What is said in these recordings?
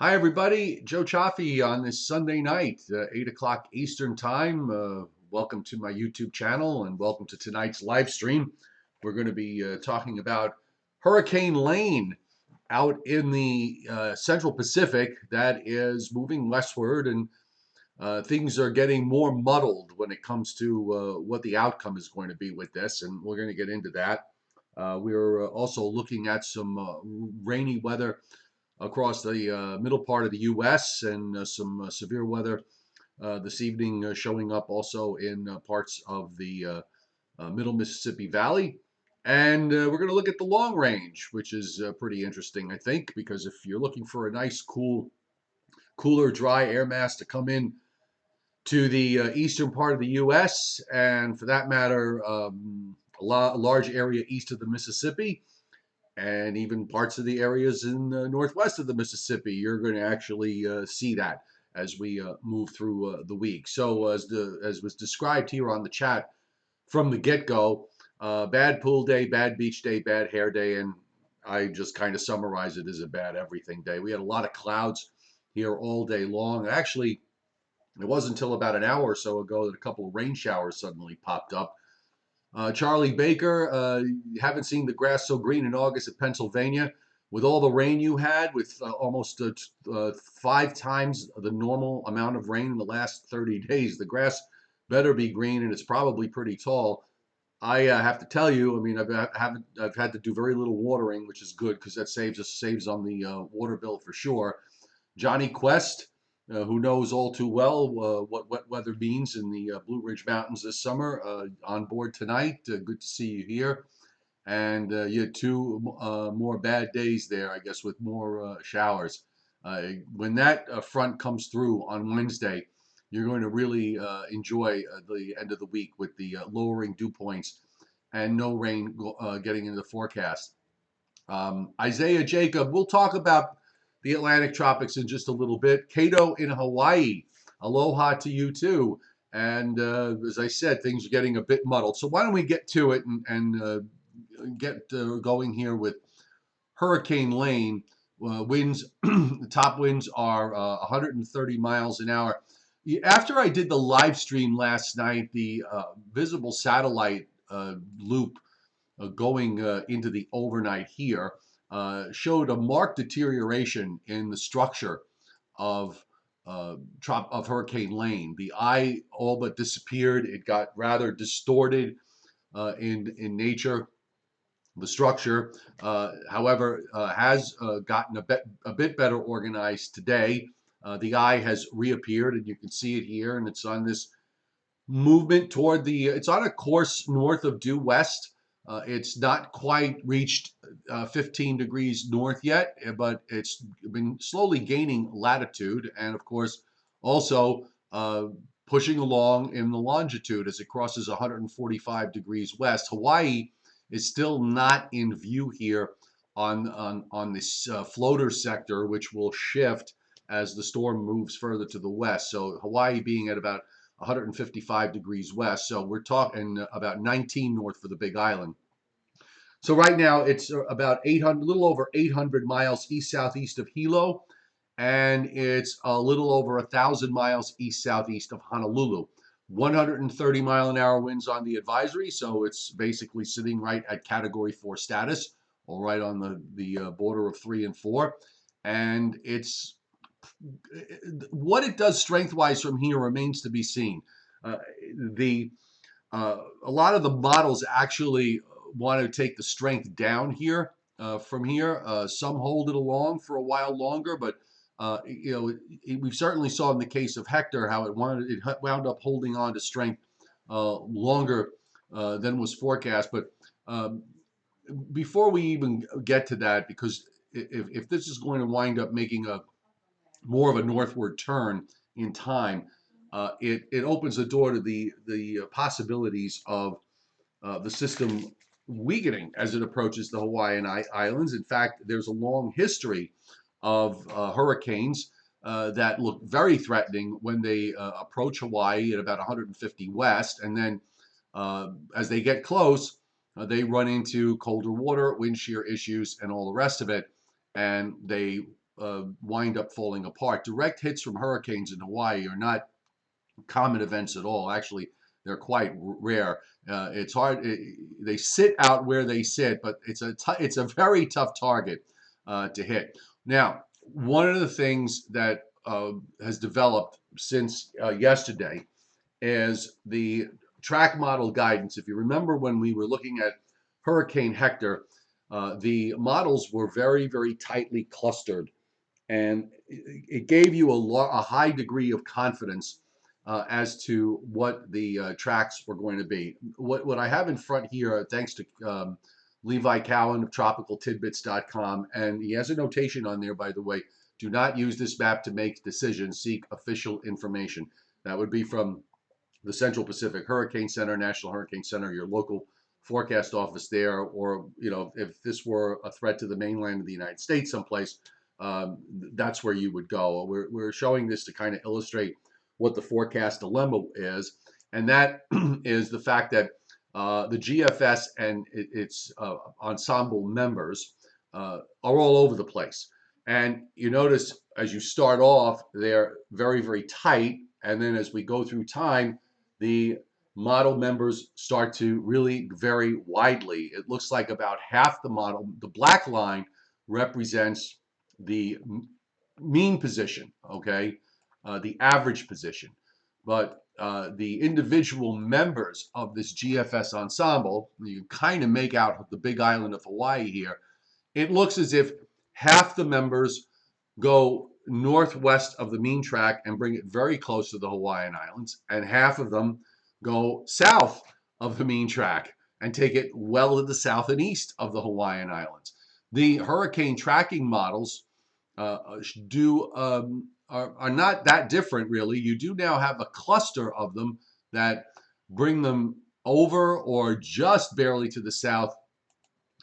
Hi, everybody. Joe Cioffi on this Sunday night, 8 o'clock Eastern Time. Welcome to my YouTube channel and welcome to tonight's live stream. We're going to be talking about Hurricane Lane out in the Central Pacific that is moving westward, and things are getting more muddled when it comes to what the outcome is going to be with this, and we're going to get into that. We're also looking at some rainy weather across the middle part of the U.S. and some severe weather this evening showing up also in parts of the middle Mississippi Valley. And we're going to look at the long range, which is pretty interesting, I think, because if you're looking for a nice, cooler, dry air mass to come in to the eastern part of the U.S., and for that matter, a large area east of the Mississippi, and even parts of the areas in the northwest of the Mississippi, you're going to actually see that as we move through the week. So as was described here on the chat from the get-go, bad pool day, bad beach day, bad hair day, and I just kind of summarize it as a bad everything day. We had a lot of clouds here all day long. Actually, it wasn't until about an hour or so ago that a couple of rain showers suddenly popped up. Charlie Baker, you haven't seen the grass so green in August at Pennsylvania. With all the rain you had, with almost 5 times the normal amount of rain in the last 30 days, the grass better be green, and it's probably pretty tall. I have to tell you, I mean, I've had to do very little watering, which is good because that saves on the water bill for sure. Johnny Quest, who knows all too well what wet weather means in the Blue Ridge Mountains this summer, on board tonight. Good to see you here. And you had two more bad days there, I guess, with more showers. When that front comes through on Wednesday, you're going to really enjoy the end of the week with the lowering dew points and no rain getting into the forecast. Isaiah Jacob, we'll talk about the Atlantic tropics in just a little bit. Kato in Hawaii, aloha to you too. And as I said, things are getting a bit muddled. So why don't we get to it and get going here with Hurricane Lane. Winds, the top winds are 130 miles an hour. After I did the live stream last night, the visible satellite loop going into the overnight here showed a marked deterioration in the structure of of Hurricane Lane. The eye all but disappeared. It got rather distorted in nature. The structure, however, has gotten a bit better organized today. The eye has reappeared, and you can see it here, and it's on this movement toward it's on a course north of due west. It's not quite reached 15 degrees north yet, but it's been slowly gaining latitude, and of course, also pushing along in the longitude as it crosses 145 degrees west. Hawaii is still not in view here on this floater sector, which will shift as the storm moves further to the west. So Hawaii being at about 155 degrees west. So we're talking about 19 north for the Big Island. So right now it's about 800, a little over 800 miles east southeast of Hilo, and it's a little over 1,000 miles east southeast of Honolulu. 130-mile-an-hour winds on the advisory, so it's basically sitting right at Category 4 status, or right on the border of 3 and 4. And it's what it does strength-wise from here remains to be seen. Uh, the a lot of the models actually want to take the strength down here from here. Some hold it along for a while longer, but we certainly saw in the case of Hector how it wound up holding on to strength longer than was forecast. But before we even get to that, because if this is going to wind up making a more of a northward turn in time, it opens the door to the possibilities of the system weakening as it approaches the Hawaiian Islands. In fact, there's a long history of hurricanes that look very threatening when they approach Hawaii at about 150 west, and then as they get close, they run into colder water, wind shear issues, and all the rest of it, and they wind up falling apart. Direct hits from hurricanes in Hawaii are not common events at all. Actually, they're quite rare. It's hard. They sit out where they sit, but it's a very tough target to hit. Now, one of the things that has developed since yesterday is the track model guidance. If you remember when we were looking at Hurricane Hector, the models were very, very tightly clustered, and it gave you a high degree of confidence as to what the tracks were going to be. What I have in front here, thanks to Levi Cowan of TropicalTidbits.com, and he has a notation on there, by the way: do not use this map to make decisions, seek official information. That would be from the Central Pacific Hurricane Center, National Hurricane Center, your local forecast office there, or if this were a threat to the mainland of the United States someplace, that's where you would go. We're showing this to kind of illustrate what the forecast dilemma is, and that is the fact that the GFS and its ensemble members are all over the place. And you notice as you start off, they're very, very tight, and then as we go through time, the model members start to really vary widely. It looks like about half the model, the black line, represents the mean position, okay, the average position. But the individual members of this GFS ensemble, you kind of make out the big island of Hawaii here. It looks as if half the members go northwest of the mean track and bring it very close to the Hawaiian Islands, and half of them go south of the mean track and take it well to the south and east of the Hawaiian Islands. The hurricane tracking models are not that different, really. You do now have a cluster of them that bring them over or just barely to the south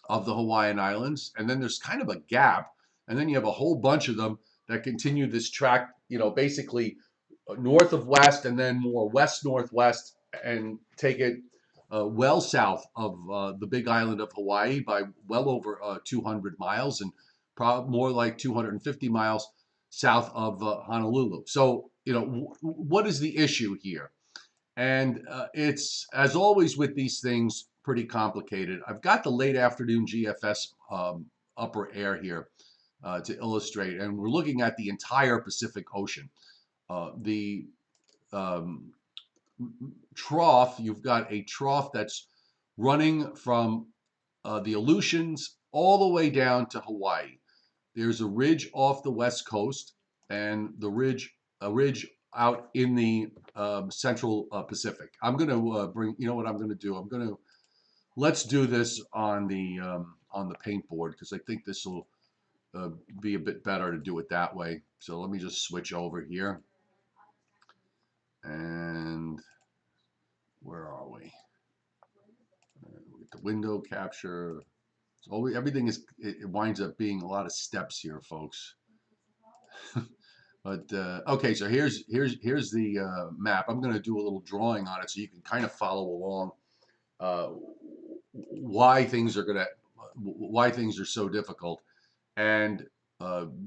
of the Hawaiian Islands, and then there's kind of a gap, and then you have a whole bunch of them that continue this track, basically north of west and then more west northwest, and take it well south of the big island of Hawaii by well over 200 miles, and probably more like 250 miles south of Honolulu. So, what is the issue here? And it's, as always with these things, pretty complicated. I've got the late afternoon GFS upper air here to illustrate, and we're looking at the entire Pacific Ocean. The trough, you've got a trough that's running from the Aleutians all the way down to Hawaii. There's a ridge off the west coast, and a ridge out in the central Pacific. I'm going to bring, what I'm going to do? Let's do this on the paint board, because I think this will be a bit better to do it that way. So let me just switch over here. And where are we? With the window capture. So everything it winds up being a lot of steps here, folks. But okay, so here's the map. I'm going to do a little drawing on it so you can kind of follow along why things are so difficult. And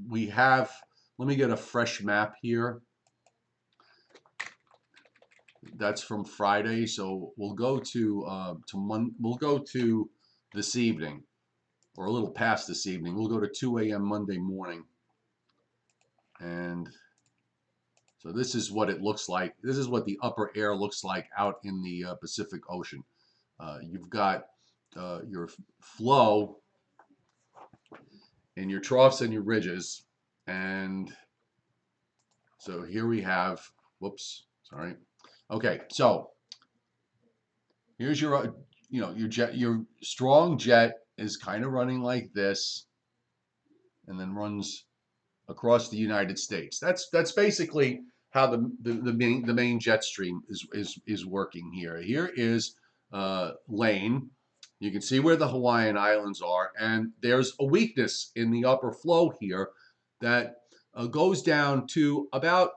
we have, let me get a fresh map here. That's from Friday, so we'll go to this evening, or a little past this evening. We'll go to 2 a.m. Monday morning. And so this is what it looks like. This is what the upper air looks like out in the Pacific Ocean. You've got your flow and your troughs and your ridges. And so here we have, whoops, sorry. Okay, so here's your, your jet. Your strong jet is kind of running like this, and then runs across the United States. That's basically how the main jet stream is working here. Here is lane. You can see where the Hawaiian Islands are, and there's a weakness in the upper flow here that goes down to about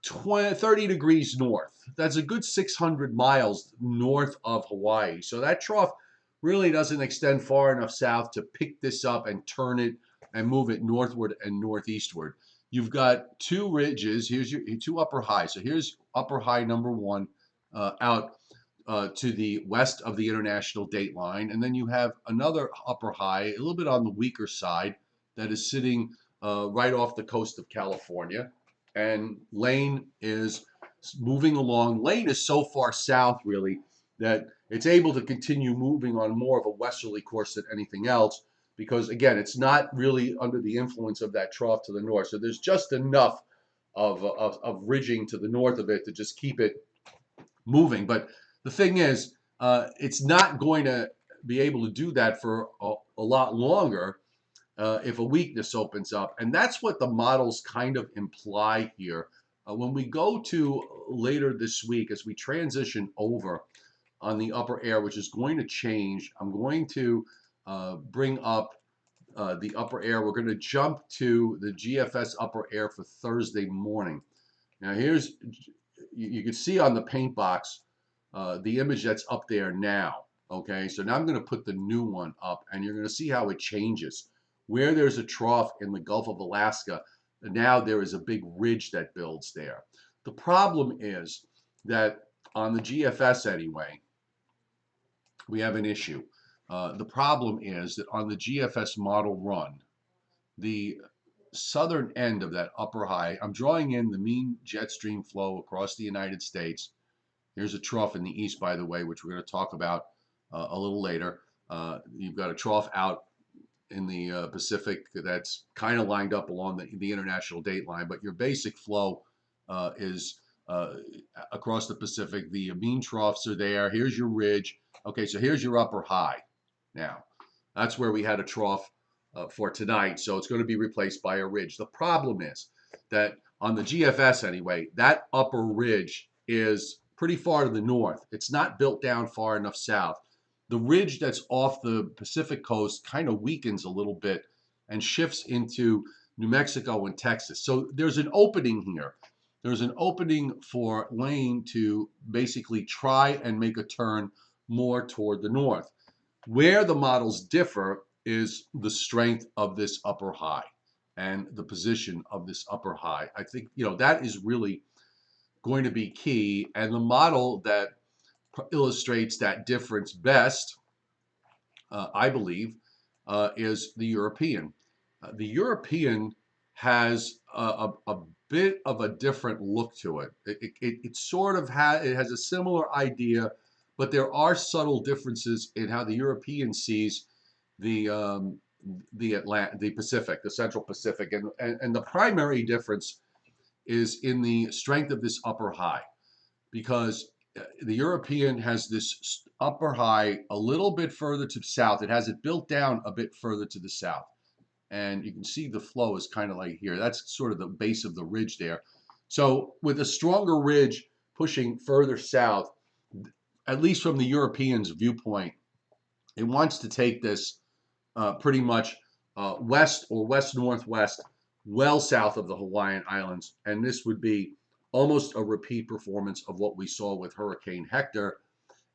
30 degrees north. That's a good 600 miles north of Hawaii. So that trough really doesn't extend far enough south to pick this up and turn it and move it northward and northeastward. You've got two ridges. Here's your two upper high. So here's upper high number one out to the west of the international date line. And then you have another upper high, a little bit on the weaker side, that is sitting right off the coast of California. And Lane is moving along. Lane is so far south, really, that it's able to continue moving on more of a westerly course than anything else, because, again, it's not really under the influence of that trough to the north. So there's just enough of ridging to the north of it to just keep it moving. But the thing is, it's not going to be able to do that for a lot longer if a weakness opens up. And that's what the models kind of imply here. When we go to later this week, as we transition over on the upper air, which is going to change, I'm going to bring up the upper air. We're going to jump to the GFS upper air for Thursday morning. Now here's, you can see on the paint box the image that's up there now. Okay, so now I'm going to put the new one up, and you're going to see how it changes. Where there's a trough in the Gulf of Alaska, now there is a big ridge that builds there. The problem is that on the GFS anyway, we have an issue. The problem is that on the GFS model run, the southern end of that upper high, I'm drawing in the mean jet stream flow across the United States. Here's a trough in the east, by the way, which we're going to talk about a little later. You've got a trough out in the Pacific that's kind of lined up along the international date line, but your basic flow is across the Pacific. The mean troughs are there. Here's your ridge. Okay, so here's your upper high. Now, that's where we had a trough for tonight, so it's going to be replaced by a ridge. The problem is that on the GFS anyway, that upper ridge is pretty far to the north. It's not built down far enough south. The ridge that's off the Pacific coast kind of weakens a little bit and shifts into New Mexico and Texas. So there's an opening here. There's an opening for Lane to basically try and make a turn more toward the north. Where the models differ is the strength of this upper high and the position of this upper high. I think, that is really going to be key. And the model that illustrates that difference best, I believe, is the European. The European has a bit of a different look to it. It sort of has a similar idea, but there are subtle differences in how the European sees the Pacific, the Central Pacific, and the primary difference is in the strength of this upper high, because the European has this upper high a little bit further to the south. It has it built down a bit further to the south. And you can see the flow is kind of like here. That's sort of the base of the ridge there. So with a stronger ridge pushing further south, at least from the European's viewpoint, it wants to take this pretty much west or west-northwest, well south of the Hawaiian Islands. And this would be almost a repeat performance of what we saw with Hurricane Hector,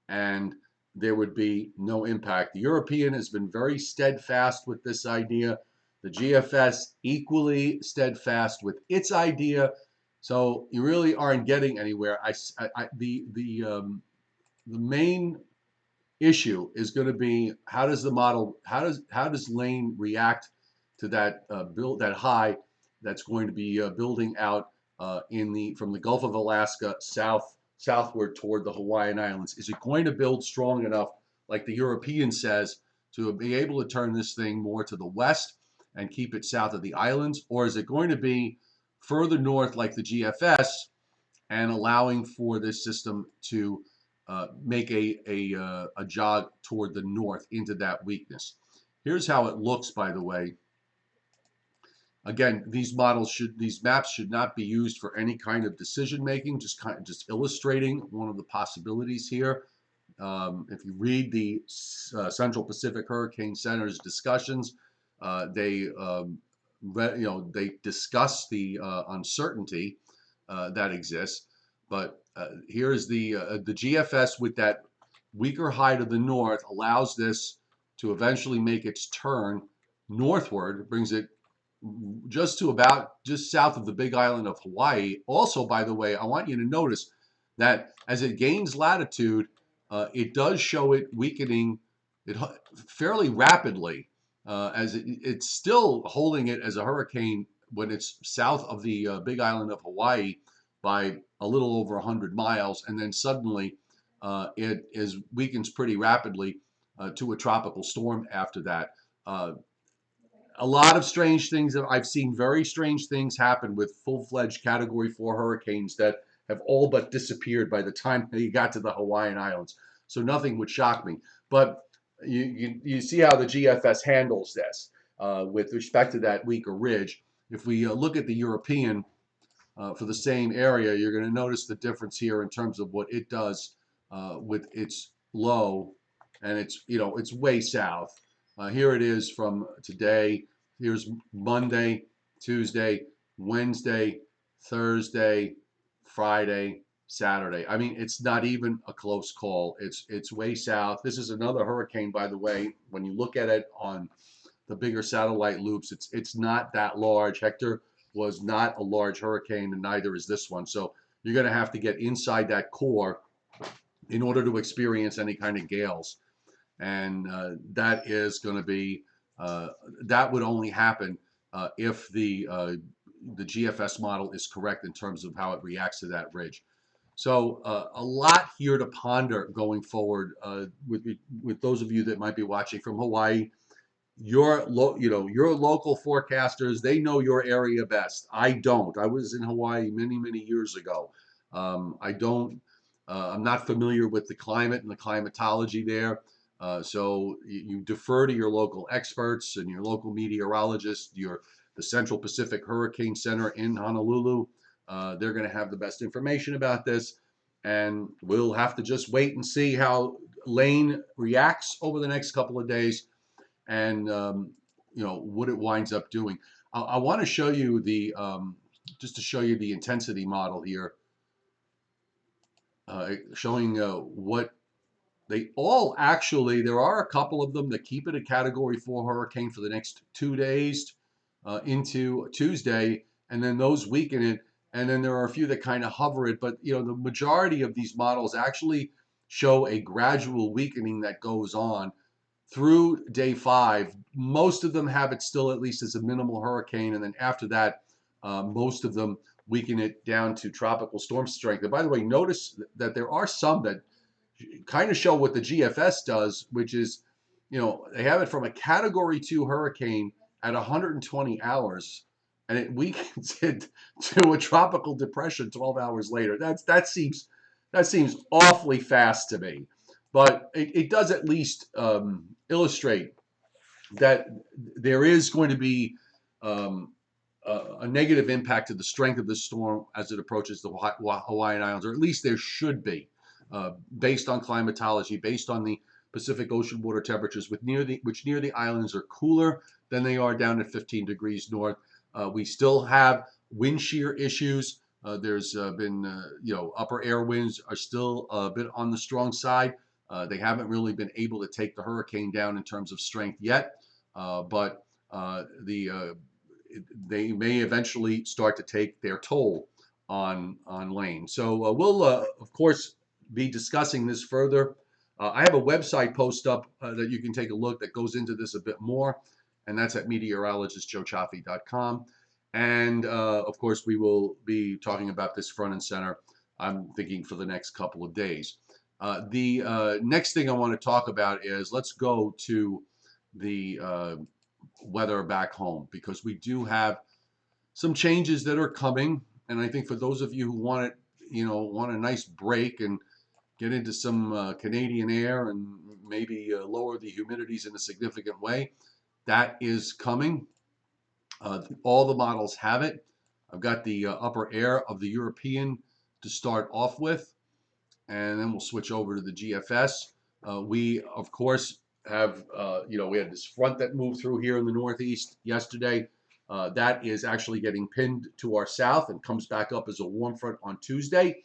and there would be no impact. The European has been very steadfast with this idea. The GFS equally steadfast with its idea. So you really aren't getting anywhere. The main issue is going to be how does Lane react to that that high that's going to be building out from the Gulf of Alaska southward toward the Hawaiian Islands. Is it going to build strong enough, like the European says, to be able to turn this thing more to the west and keep it south of the islands, or is it going to be further north like the GFS and allowing for this system to make a jog toward the north into that weakness? Here's how it looks, by the way. Again, these maps should not be used for any kind of decision making. Just illustrating one of the possibilities here. If you read the Central Pacific Hurricane Center's discussions, they discuss the uncertainty that exists. But here's the GFS with that weaker high to the north allows this to eventually make its turn northward, brings it just to about just south of the Big Island of Hawaii. Also, by the way, I want you to notice that as it gains latitude, it does show it weakening it fairly rapidly, as it's still holding it as a hurricane when it's south of the Big Island of Hawaii by a little over 100 miles, and then suddenly it is weakens pretty rapidly to a tropical storm after that. Uh, a lot of strange things. I've seen very strange things happen with full-fledged Category 4 hurricanes that have all but disappeared by the time they got to the Hawaiian Islands. So nothing would shock me. But you see how the GFS handles this with respect to that weaker ridge. If we look at the European for the same area, you're going to notice the difference here in terms of what it does with its low, and it's way south. Here it is from today. Here's Monday, Tuesday, Wednesday, Thursday, Friday, Saturday. I mean, it's not even a close call. It's way south. This is another hurricane, by the way. When you look at it on the bigger satellite loops, it's not that large. Hector was not a large hurricane, and neither is this one. So you're going to have to get inside that core in order to experience any kind of gales, and that is going to be that would only happen if the GFS model is correct in terms of how it reacts to that ridge. So a lot here to ponder going forward with those of you that might be watching from Hawaii. Your local forecasters, they know your area best. I don't. I was in Hawaii many years ago. I don't. I'm not familiar with the climate and the climatology there. So you defer to your local experts and your local meteorologists. The Central Pacific Hurricane Center in Honolulu. They're going to have the best information about this, and we'll have to just wait and see how Lane reacts over the next couple of days, and what it winds up doing. I want to show you the just to show you the intensity model here, showing what they all actually. There are a couple of them that keep it a Category 4 hurricane for the next 2 days into Tuesday, and then those weaken it. And then there are a few that kind of hover it, but the majority of these models actually show a gradual weakening that goes on through day 5. Most of them have it still at least as a minimal hurricane, and then after that, most of them weaken it down to tropical storm strength. And by the way, notice that there are some that kind of show what the GFS does, which is, they have it from a Category 2 hurricane at 120 hours, and it weakens it to a tropical depression 12 hours later. That seems awfully fast to me, but it does at least illustrate that there is going to be a negative impact to the strength of the storm as it approaches the Hawaiian Islands, or at least there should be, based on climatology, based on the Pacific Ocean water temperatures, which near the islands are cooler than they are down at 15 degrees north. We still have wind shear issues. There's been, upper air winds are still a bit on the strong side. They haven't really been able to take the hurricane down in terms of strength yet, but they may eventually start to take their toll on Lane. So we'll, of course, be discussing this further. I have a website post up that you can take a look that goes into this a bit more, and that's at meteorologistcioffi.com. And of course, we will be talking about this front and center, I'm thinking, for the next couple of days. The next thing I want to talk about is, let's go to the weather back home, because we do have some changes that are coming. And I think for those of you who want a nice break and get into some Canadian air and maybe lower the humidities in a significant way, that is coming. All the models have it. I've got the upper air of the European to start off with, and then we'll switch over to the GFS. We, of course, have, we had this front that moved through here in the Northeast yesterday. That is actually getting pinned to our south and comes back up as a warm front on Tuesday.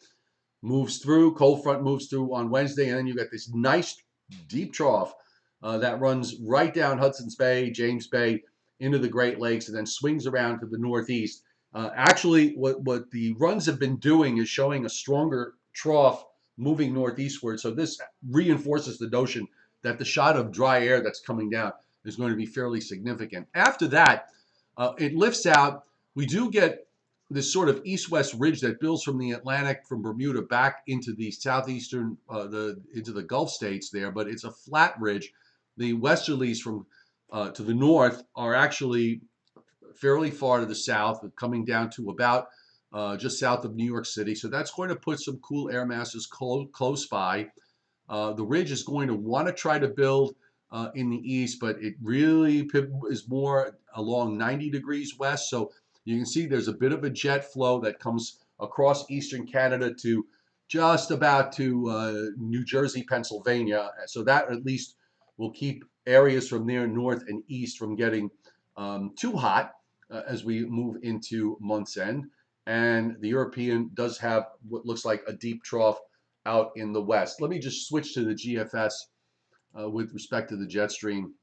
Moves through, cold front moves through on Wednesday, and then you got this nice deep trough that runs right down Hudson's Bay, James Bay, into the Great Lakes and then swings around to the northeast. Actually, what the runs have been doing is showing a stronger trough moving northeastward. So this reinforces the notion that the shot of dry air that's coming down is going to be fairly significant. After that, it lifts out. We do get this sort of east-west ridge that builds from the Atlantic, from Bermuda back into the southeastern, into the Gulf states there, but it's a flat ridge. The westerlies from to the north are actually fairly far to the south, coming down to about just south of New York City. So that's going to put some cool air masses close by. The ridge is going to want to try to build in the east, but it really is more along 90 degrees west. So you can see there's a bit of a jet flow that comes across eastern Canada to just about to New Jersey, Pennsylvania. So that at least will keep areas from there north and east from getting too hot as we move into month's end. And the European does have what looks like a deep trough out in the west. Let me just switch to the GFS with respect to the jet stream.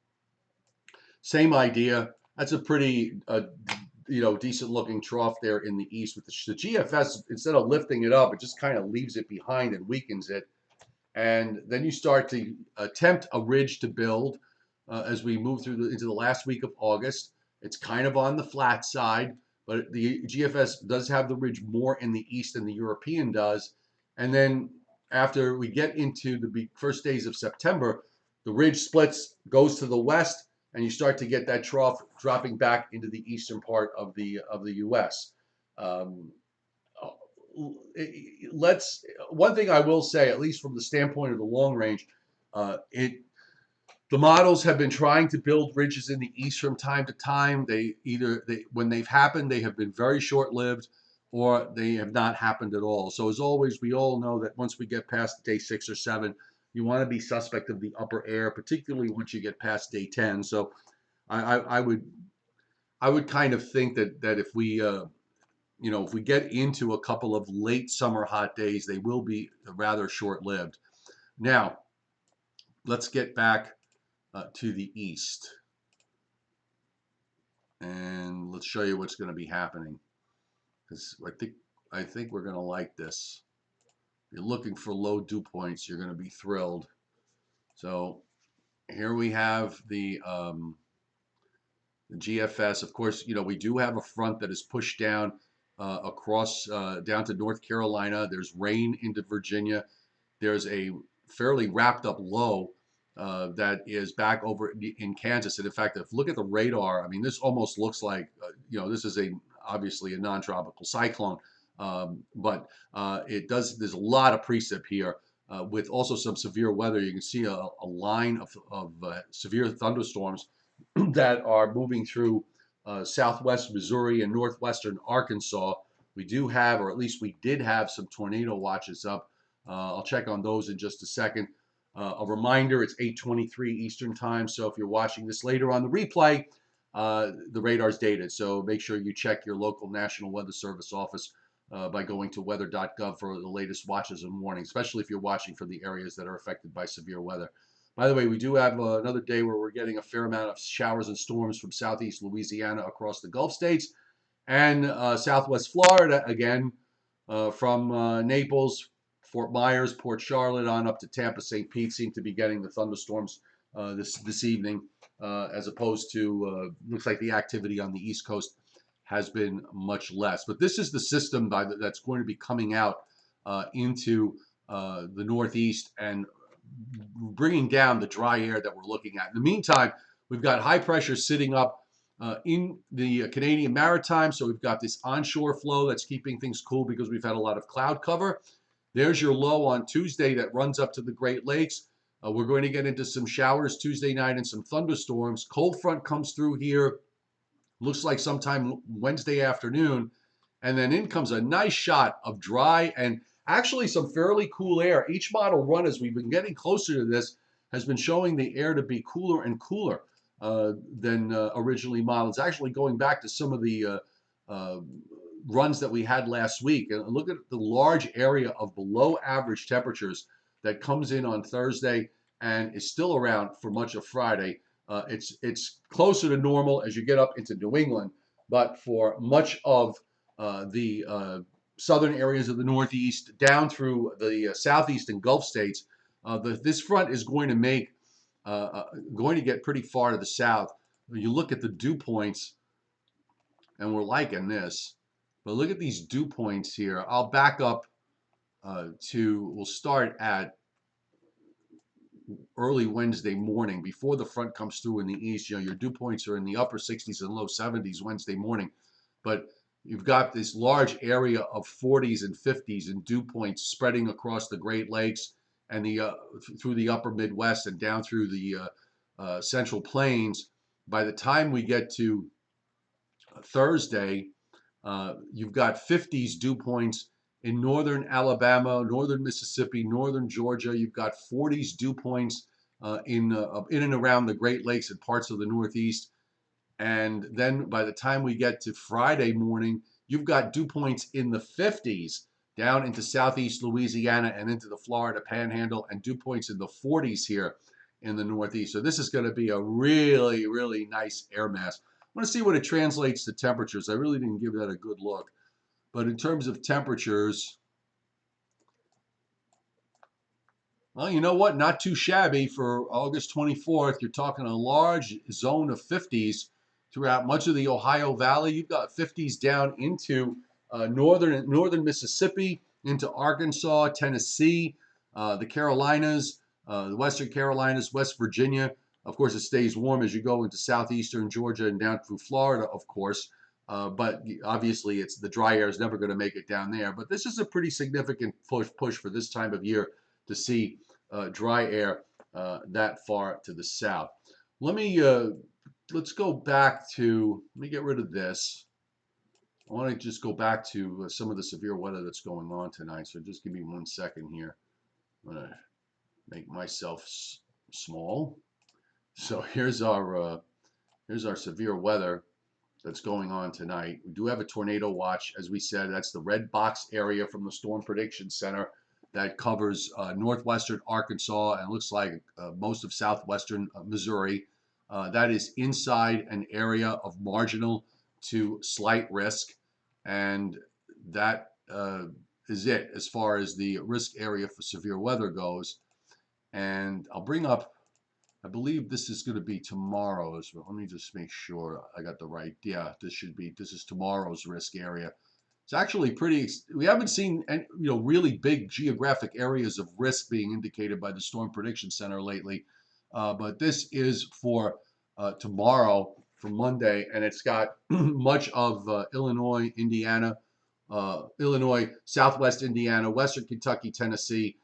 Same idea. That's a pretty decent looking trough there in the east. With the GFS, instead of lifting it up, it just kind of leaves it behind and weakens it. And then you start to attempt a ridge to build as we move through into the last week of August. It's kind of on the flat side, but the GFS does have the ridge more in the east than the European does. And then after we get into the first days of September, the ridge splits, goes to the west, and you start to get that trough dropping back into the eastern part of the U.S. One thing I will say, at least from the standpoint of the long range, the models have been trying to build ridges in the east from time to time. When they've happened, they have been very short-lived, or they have not happened at all. So as always, we all know that once we get past day 6 or 7, you want to be suspect of the upper air, particularly once you get past day 10. So I would kind of think that if we if we get into a couple of late summer hot days, they will be rather short-lived. Now, let's get back to the east, and let's show you what's going to be happening. Because I think we're going to like this. If you're looking for low dew points, you're going to be thrilled. So here we have the GFS. Of course, we do have a front that is pushed down across down to North Carolina. There's rain into Virginia. There's a fairly wrapped up low that is back over in Kansas. And in fact, if you look at the radar, I mean, this almost looks like, this is obviously a non-tropical cyclone, but there's a lot of precip here with also some severe weather. You can see a line of severe thunderstorms that are moving through southwest Missouri and northwestern Arkansas. We do have, or at least we did have, some tornado watches up. I'll check on those in just a second. A reminder, it's 8:23 Eastern time, so if you're watching this later on the replay, the radar's dated. So make sure you check your local National Weather Service office by going to weather.gov for the latest watches and warnings, especially if you're watching for the areas that are affected by severe weather. By the way, we do have another day where we're getting a fair amount of showers and storms from southeast Louisiana across the Gulf states and southwest Florida, again, from Naples, Fort Myers, Port Charlotte, on up to Tampa, St. Pete, seem to be getting the thunderstorms this evening, as opposed to, looks like the activity on the East Coast has been much less. But this is the system that's going to be coming out into the Northeast and bringing down the dry air that we're looking at. In the meantime, we've got high pressure sitting up in the Canadian Maritime. So we've got this onshore flow that's keeping things cool because we've had a lot of cloud cover. There's your low on Tuesday that runs up to the Great Lakes. We're going to get into some showers Tuesday night and some thunderstorms. Cold front comes through here, looks like sometime Wednesday afternoon. And then in comes a nice shot of dry and actually some fairly cool air. Each model run, as we've been getting closer to this, has been showing the air to be cooler and cooler than originally modeled. It's actually going back to some of the runs that we had last week. And look at the large area of below average temperatures that comes in on Thursday and is still around for much of Friday. It's closer to normal as you get up into New England, but for much of the southern areas of the Northeast down through the Southeast and Gulf states, this front is going to make going to get pretty far to the south. When you look at the dew points, and we're liking this, but look at these dew points here. I'll back up we'll start at early Wednesday morning before the front comes through in the east. You know, your dew points are in the upper 60s and low 70s Wednesday morning, but you've got this large area of 40s and 50s and dew points spreading across the Great Lakes and through the upper Midwest and down through the Central Plains. By the time we get to Thursday, you've got 50s dew points in northern Alabama, northern Mississippi, northern Georgia. You've got 40s dew points in and around the Great Lakes and parts of the Northeast. And then by the time we get to Friday morning, you've got dew points in the 50s down into southeast Louisiana and into the Florida Panhandle, and dew points in the 40s here in the Northeast. So this is going to be a really, really nice air mass. I want to see what it translates to temperatures. I really didn't give that a good look. But in terms of temperatures, well, you know what? Not too shabby for August 24th. You're talking a large zone of 50s throughout much of the Ohio Valley. You've got 50s down into northern Mississippi, into Arkansas, Tennessee, the Carolinas, the Western Carolinas, West Virginia. Of course, it stays warm as you go into southeastern Georgia and down through Florida, of course. But obviously, it's the dry air is never going to make it down there. But this is a pretty significant push for this time of year to see dry air that far to the south. Let's go back to. Let me get rid of this. I want to just go back to some of the severe weather that's going on tonight. So just give me 1 second here. I'm going to make myself small. So here's our severe weather that's going on tonight. We do have a tornado watch, as we said. That's the red box area from the Storm Prediction Center that covers northwestern Arkansas and looks like most of southwestern Missouri. That is inside an area of marginal to slight risk, and that is it as far as the risk area for severe weather goes. And I'll bring up, I believe this is going to be tomorrow's. Let me just make sure I got the right. Yeah, this is tomorrow's risk area. It's actually pretty. We haven't seen really big geographic areas of risk being indicated by the Storm Prediction Center lately, but this is for tomorrow, for Monday, and it's got much of Illinois, Indiana, Southwest Indiana, Western Kentucky, Tennessee,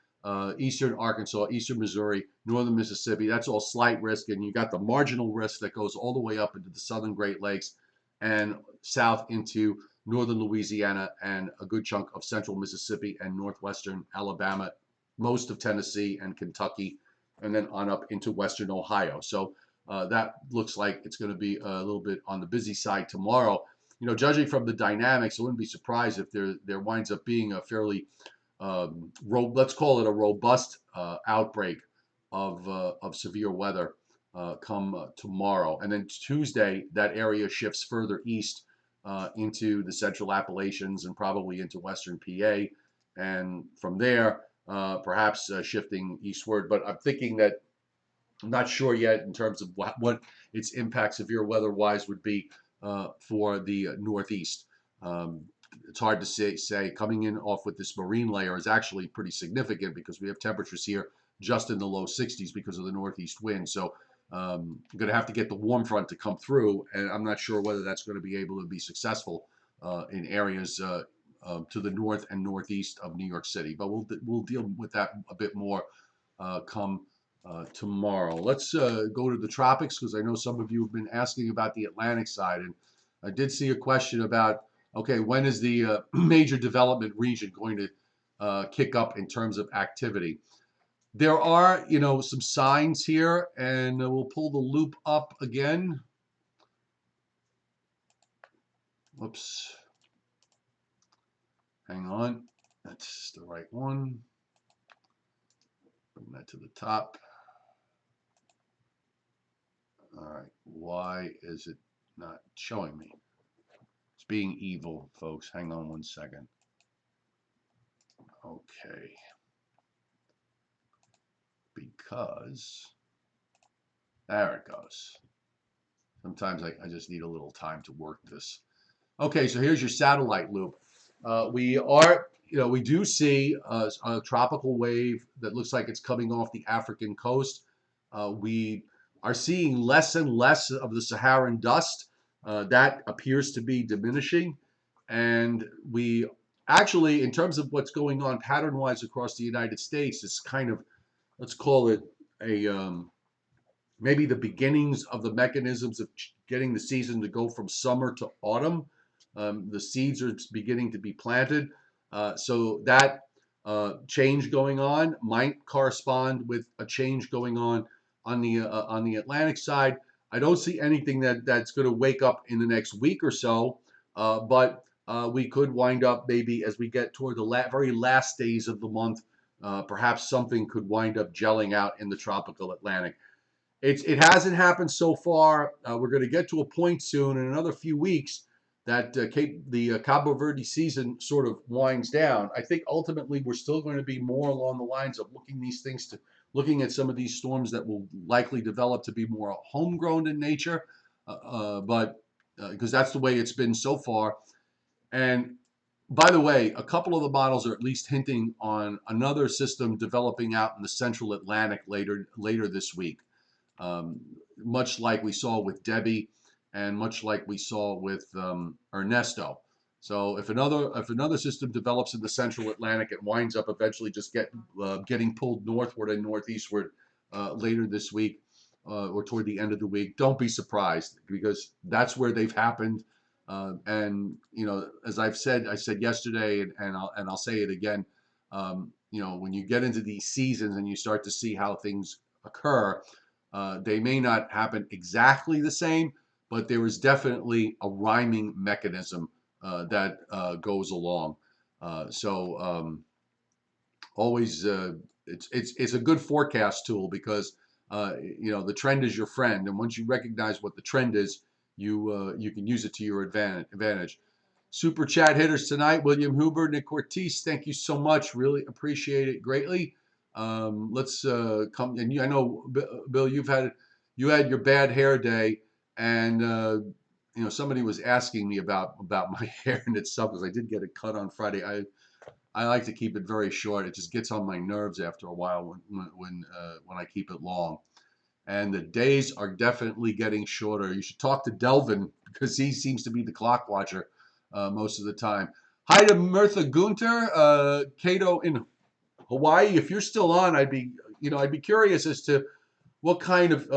eastern Arkansas, eastern Missouri, northern Mississippi. That's all slight risk, and you got the marginal risk that goes all the way up into the southern Great Lakes and south into northern Louisiana and a good chunk of central Mississippi and northwestern Alabama, most of Tennessee and Kentucky, and then on up into western Ohio. So that looks like it's going to be a little bit on the busy side tomorrow. Judging from the dynamics, I wouldn't be surprised if there winds up being a fairly let's call it a robust outbreak of severe weather come tomorrow. And then Tuesday, that area shifts further east into the central Appalachians and probably into western PA. And from there, perhaps shifting eastward. But I'm thinking that I'm not sure yet in terms of what its impact severe weather-wise would be for the Northeast. It's hard to say. Coming in off with this marine layer is actually pretty significant because we have temperatures here just in the low 60s because of the northeast wind. So I'm going to have to get the warm front to come through, and I'm not sure whether that's going to be able to be successful in areas to the north and northeast of New York City. But we'll deal with that a bit more come tomorrow. Let's go to the tropics because I know some of you have been asking about the Atlantic side, and I did see a question about, okay, when is the major development region going to kick up in terms of activity? There are, some signs here, and we'll pull the loop up again. Whoops. Hang on. That's the right one. Bring that to the top. All right. Why is it not showing me? It's being evil, folks. Hang on one second. Okay. Because there it goes. Sometimes I just need a little time to work this. Okay, so here's your satellite loop. We do see a tropical wave that looks like it's coming off the African coast. We are seeing less and less of the Saharan dust. That appears to be diminishing. And we actually, in terms of what's going on pattern-wise across the United States, it's kind of, let's call it a maybe the beginnings of the mechanisms of getting the season to go from summer to autumn. The seeds are beginning to be planted. So that change going on might correspond with a change going on the Atlantic side. I don't see anything that's going to wake up in the next week or so, but we could wind up maybe as we get toward the very last days of the month. Perhaps something could wind up gelling out in the tropical Atlantic. It hasn't happened so far. We're going to get to a point soon in another few weeks that the Cabo Verde season sort of winds down. I think ultimately we're still going to be more along the lines of looking at some of these storms that will likely develop to be more homegrown in nature, but because that's the way it's been so far. And by the way, a couple of the models are at least hinting on another system developing out in the central Atlantic later this week, um, much like we saw with Debbie and much like we saw with Ernesto. So if another system develops in the central Atlantic, it winds up eventually just getting pulled northward and northeastward later this week or toward the end of the week. Don't be surprised because that's where they've happened. And as I said yesterday, and I'll say it again. When you get into these seasons and you start to see how things occur, they may not happen exactly the same, but there is definitely a rhyming mechanism that goes along. So always, it's a good forecast tool because the trend is your friend, and once you recognize what the trend is, you can use it to your advantage. Super chat hitters tonight: William Huber, Nick Ortiz. Thank you so much. Really appreciate it greatly. Let's come. And I know, Bill, you had your bad hair day, and somebody was asking me about my hair and itself because I did get it cut on Friday. I like to keep it very short. It just gets on my nerves after a while when I keep it long. And the days are definitely getting shorter. You should talk to Delvin because he seems to be the clock watcher most of the time. Hi to Mirtha Gunter, Cato in Hawaii. If you're still on, I'd be curious as to what kind of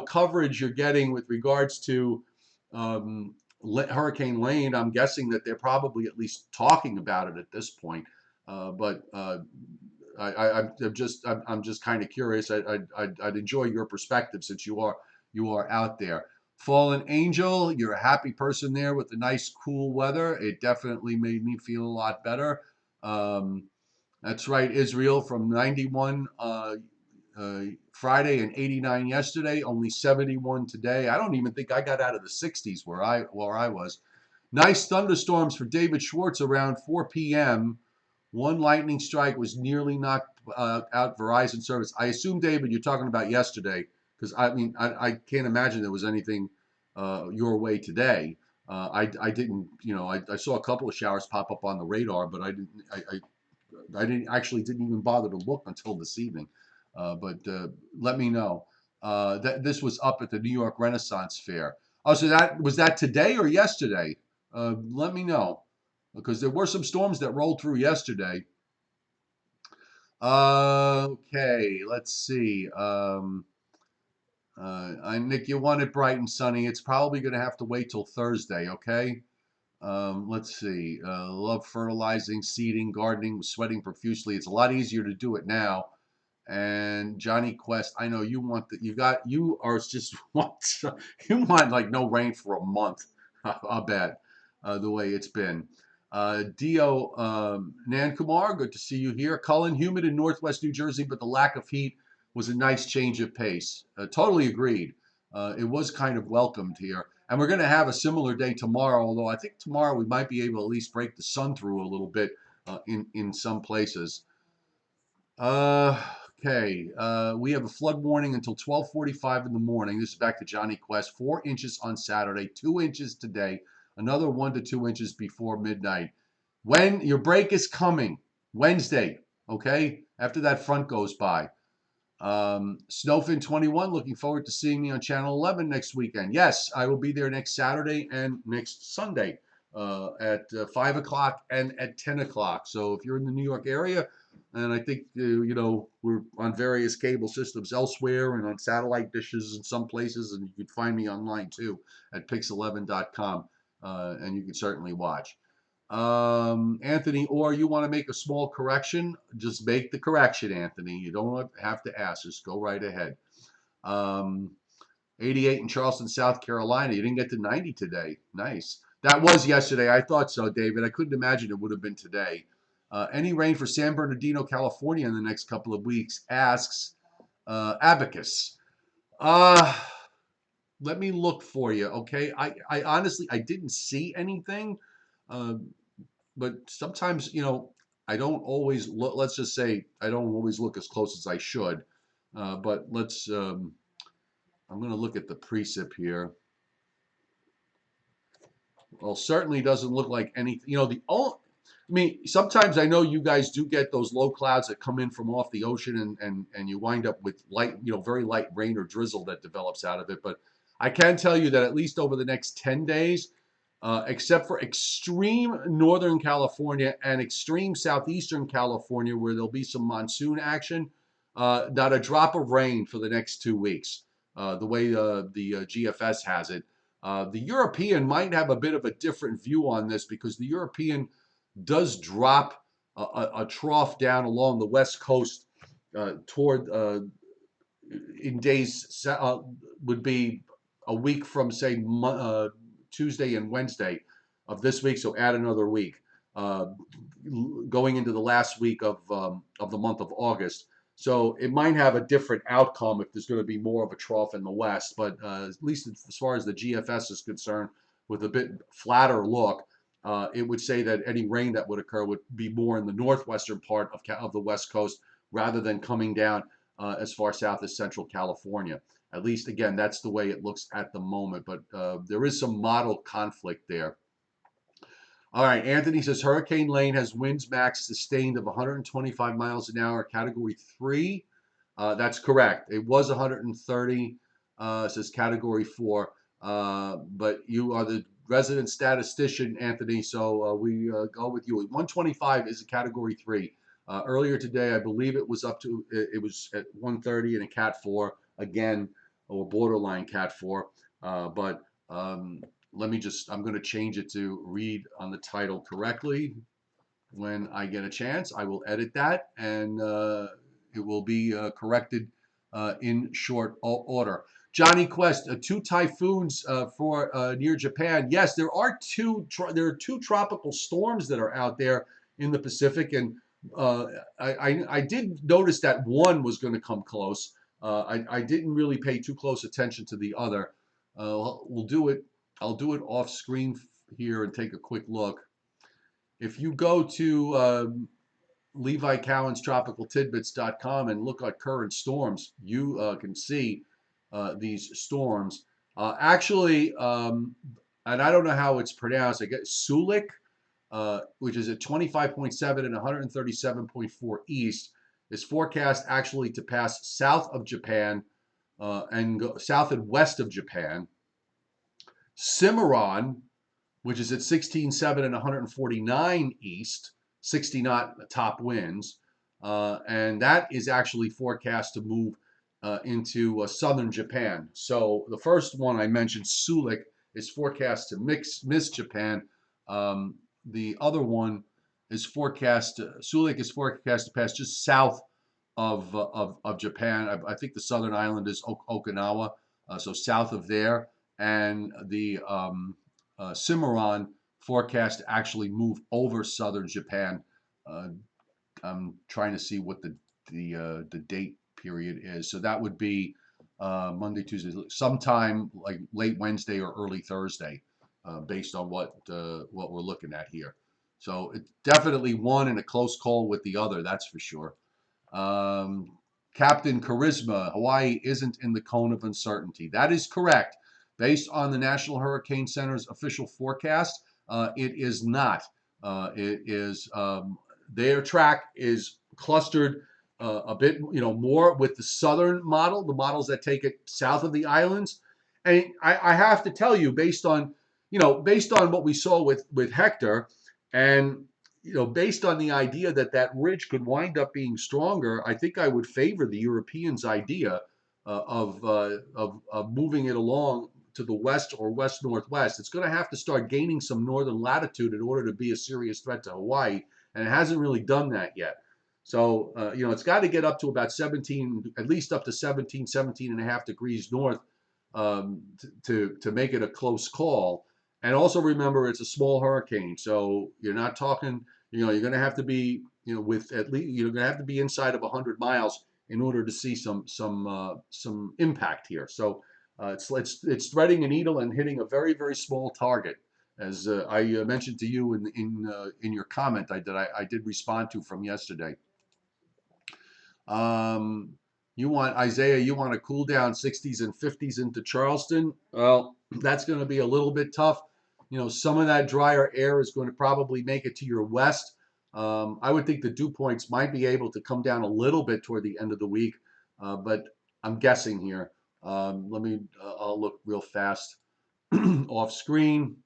coverage you're getting with regards to Hurricane Lane. I'm guessing that they're probably at least talking about it at this point. But I'm just kind of curious. I'd enjoy your perspective since you are out there. Fallen Angel, you're a happy person there with the nice cool weather. It definitely made me feel a lot better. Um, that's right, Israel, from 91 Friday and 89 yesterday, only 71 today. I don't even think I got out of the 60s where I was. Nice thunderstorms for David Schwartz around 4 p.m. One lightning strike was nearly knocked out Verizon service. I assume, David, you're talking about yesterday, because I can't imagine there was anything your way today. I didn't, I saw a couple of showers pop up on the radar, but I didn't even bother to look until this evening. But let me know. That this was up at the New York Renaissance Fair. Oh, so that today or yesterday? Let me know because there were some storms that rolled through yesterday. Okay, let's see. Nick, you want it bright and sunny. It's probably going to have to wait till Thursday, okay? Let's see. Love fertilizing, seeding, gardening, sweating profusely. It's a lot easier to do it now. And Johnny Quest, I know you want that. You are just you want like no rain for a month. I'll bet the way it's been. Dio Nan Kumar, good to see you here. Cullen, humid in northwest New Jersey, but the lack of heat was a nice change of pace. Totally agreed. it was kind of welcomed here. And we're going to have a similar day tomorrow, although I think tomorrow we might be able to at least break the sun through a little bit in some places. Uh, okay. We have a flood warning until 12:45 in the morning. This is back to Johnny Quest. 4 inches on Saturday, 2 inches today, another 1 to 2 inches before midnight. When your break is coming, Wednesday, okay? After that front goes by. Snowfin21, looking forward to seeing me on Channel 11 next weekend. Yes, I will be there next Saturday and next Sunday at 5 o'clock and at 10 o'clock. So if you're in the New York area, and I think, we're on various cable systems elsewhere and on satellite dishes in some places, and you can find me online too at pix11.com, and you can certainly watch. Anthony, or you want to make a small correction, just make the correction, Anthony. You don't have to ask, just go right ahead. Um, 88 in Charleston, South Carolina. You didn't get to 90 today. Nice. That was yesterday. I thought so, David. I couldn't imagine it would have been today. Any rain for San Bernardino, California in the next couple of weeks? Asks Abacus. Let me look for you, okay? I honestly, I didn't see anything. Uh, but sometimes, I don't always look. Let's just say I don't always look as close as I should. But let's. I'm going to look at the precip here. Well, certainly doesn't look like anything. The only. I mean, sometimes I know you guys do get those low clouds that come in from off the ocean, and you wind up with light, very light rain or drizzle that develops out of it. But I can tell you that at least over the next 10 days, except for extreme Northern California and extreme Southeastern California, where there'll be some monsoon action, not a drop of rain for the next 2 weeks, the way the GFS has it. The European might have a bit of a different view on this because the European does drop a trough down along the west coast toward in days would be a week from say Tuesday and Wednesday of this week. So add another week going into the last week of the month of August. So it might have a different outcome if there's going to be more of a trough in the west. But at least as far as the GFS is concerned, with a bit flatter look, it would say that any rain that would occur would be more in the northwestern part of the west coast rather than coming down as far south as central California. At least, again, that's the way it looks at the moment. But there is some model conflict there. All right, Anthony says Hurricane Lane has winds max sustained of 125 miles an hour, Category 3. That's correct. It was 130, says Category 4. But you are the resident statistician, Anthony, so we go with you. 125 is a Category 3. Earlier today, I believe it was it was at 130 and a Cat 4, again, or borderline Cat 4. But I'm going to change it to read on the title correctly. When I get a chance, I will edit that, and it will be corrected in short order. Johnny Quest, 2 typhoons for near Japan. Yes, there are two tropical storms that are out there in the Pacific, and I did notice that one was going to come close. I didn't really pay too close attention to the other. We'll do it. I'll do it off screen here and take a quick look. If you go to Levi Cowan's tropicaltidbits.com and look at current storms, you can see these storms. Actually, and I don't know how it's pronounced. I guess Sulik, which is at 25.7 and 137.4 east, is forecast actually to pass south of Japan and go south and west of Japan. Cimarron, which is at 16.7 and 149 east, 60 knot top winds, and that is actually forecast to move into southern Japan. So the first one I mentioned, Sulik, is forecast to miss Japan. The other one is Sulik is forecast to pass just south of Japan. I think the southern island is Okinawa, so south of there, and the Cimarron forecast to actually move over southern Japan. I'm trying to see what the date period is. So that would be Monday, Tuesday, sometime like late Wednesday or early Thursday, based on what we're looking at here. So it's definitely one in a close call with the other, that's for sure. Um, Captain Charisma, Hawaii isn't in the cone of uncertainty. That is correct. Based on the National Hurricane Center's official forecast, it is not. It is their track is clustered a bit, more with the southern model, the models that take it south of the islands. And I have to tell you, based on what we saw with Hector, and based on the idea that that ridge could wind up being stronger, I think I would favor the Europeans' idea of moving it along to the west or west northwest. It's going to have to start gaining some northern latitude in order to be a serious threat to Hawaii, and it hasn't really done that yet. So, it's got to get up to about 17, at least up to 17, 17 and a half degrees north, to make it a close call. And also remember, it's a small hurricane, so you're not talking. You're going to have to be, with at least you're going to have to be inside of 100 miles in order to see some impact here. So it's threading a needle and hitting a very very small target, as I mentioned to you in your comment I did respond to from yesterday. Um, you want Isaiah, you want to cool down 60s and 50s into Charleston? Well, that's going to be a little bit tough. Some of that drier air is going to probably make it to your west. I would think the dew points might be able to come down a little bit toward the end of the week, but I'm guessing here. I'll look real fast off screen.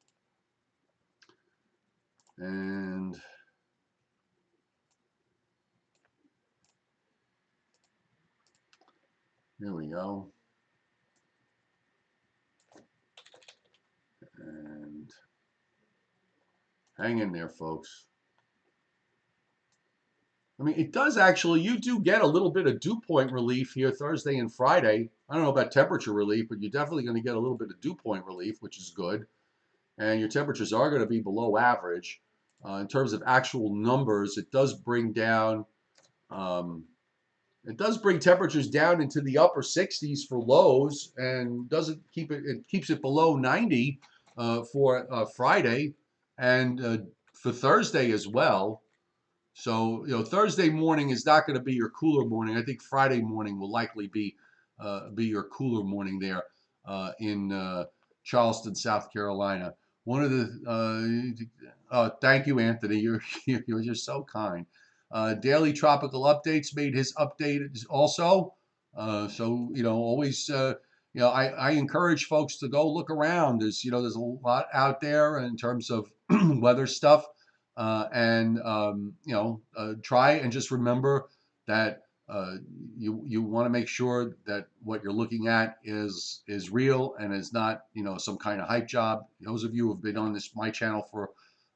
And here we go. And hang in there, folks. I mean, it does actually, you do get a little bit of dew point relief here Thursday and Friday. I don't know about temperature relief, but you're definitely going to get a little bit of dew point relief, which is good. And your temperatures are going to be below average. In terms of actual numbers, um, it does bring temperatures down into the upper 60s for lows, and doesn't keep it, it keeps it below 90 for Friday, and for Thursday as well. So, Thursday morning is not going to be your cooler morning. I think Friday morning will likely be your cooler morning there in Charleston, South Carolina. One of thank you, Anthony. You're just so kind. Daily Tropical Updates made his update also. So, always, I encourage folks to go look around. There's a lot out there in terms of weather stuff. And try and just remember that you want to make sure that what you're looking at is real and is not some kind of hype job. Those of you who have been on my channel for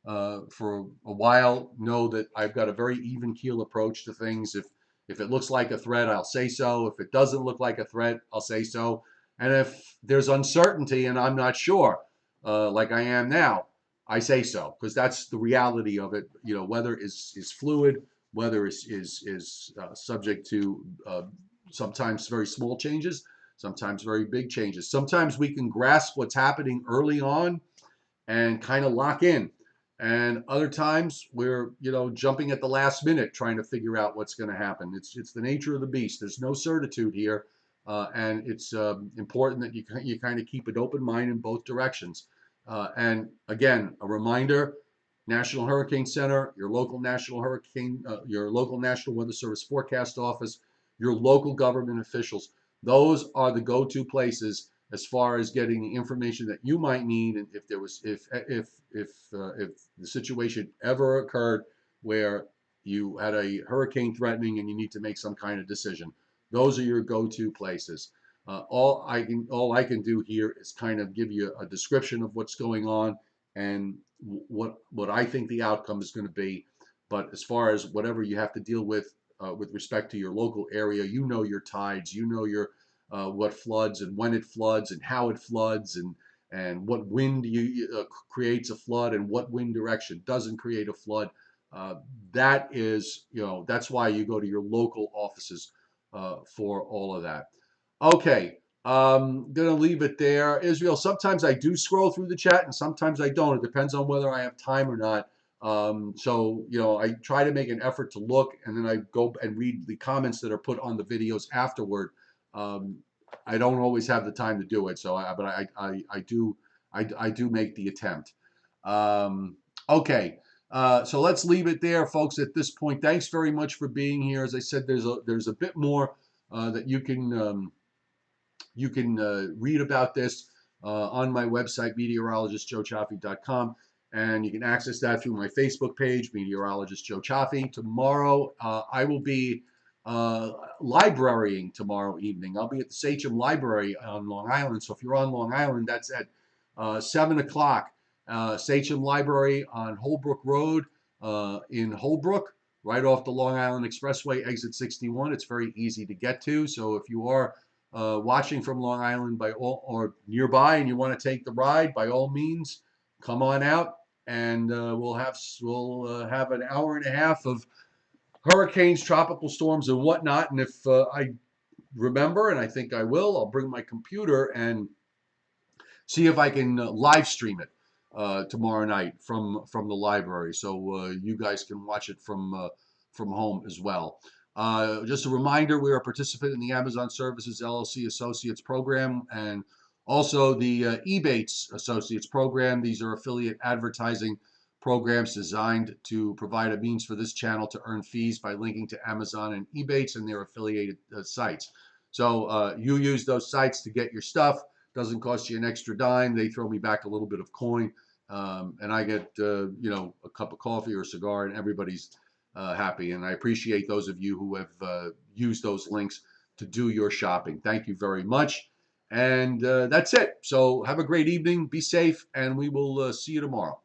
a while know that I've got a very even keel approach to things. If it looks like a threat, I'll say so. If it doesn't look like a threat, I'll say so. And if there's uncertainty and I'm not sure, like I am now, I say so, because that's the reality of it. Weather is fluid. Weather is subject to sometimes very small changes, sometimes very big changes. Sometimes we can grasp what's happening early on and kind of lock in, and other times we're jumping at the last minute trying to figure out what's going to happen. It's the nature of the beast. There's no certitude here, and it's important that you kind of keep an open mind in both directions. And again, a reminder: National Hurricane Center, your local your local National Weather Service forecast office, your local government officials. Those are the go-to places as far as getting the information that you might need, and if the situation ever occurred where you had a hurricane threatening and you need to make some kind of decision. Those are your go-to places. All I can do here is kind of give you a description of what's going on and what I think the outcome is going to be. But as far as whatever you have to deal with respect to your local area, your tides, your what floods and when it floods and how it floods, and what wind creates a flood and what wind direction doesn't create a flood. That's why you go to your local offices for all of that. Okay, I'm gonna leave it there. Israel, sometimes I do scroll through the chat and sometimes I don't. It depends on whether I have time or not. So, I try to make an effort to look and then I go and read the comments that are put on the videos afterward. Um, I don't always have the time to do it, but I do make the attempt. Um, okay, so let's leave it there, folks. At this point, thanks very much for being here. As I said, there's a bit more that you can read about this on my website, meteorologistjoecioffi.com, and you can access that through my Facebook page, Meteorologist Joe Cioffi. Tomorrow, I will be librarying tomorrow evening. I'll be at the Sachem Library on Long Island. So if you're on Long Island, that's at 7 o'clock. Sachem Library on Holbrook Road in Holbrook, right off the Long Island Expressway, exit 61. It's very easy to get to. So if you are watching from Long Island or nearby and you want to take the ride, by all means, come on out and we'll have an hour and a half of hurricanes, tropical storms, and whatnot. And if I remember, and I think I will, I'll bring my computer and see if I can live stream it tomorrow night from the library, so you guys can watch it from home as well. Just a reminder, we are a participant in the Amazon Services LLC Associates Program and also the Ebates Associates Program. These are affiliate advertising programs designed to provide a means for this channel to earn fees by linking to Amazon and Ebates and their affiliated sites. So you use those sites to get your stuff. Doesn't cost you an extra dime. They throw me back a little bit of coin, and I get a cup of coffee or a cigar, and everybody's happy. And I appreciate those of you who have used those links to do your shopping. Thank you very much. And that's it. So have a great evening. Be safe, and we will see you tomorrow.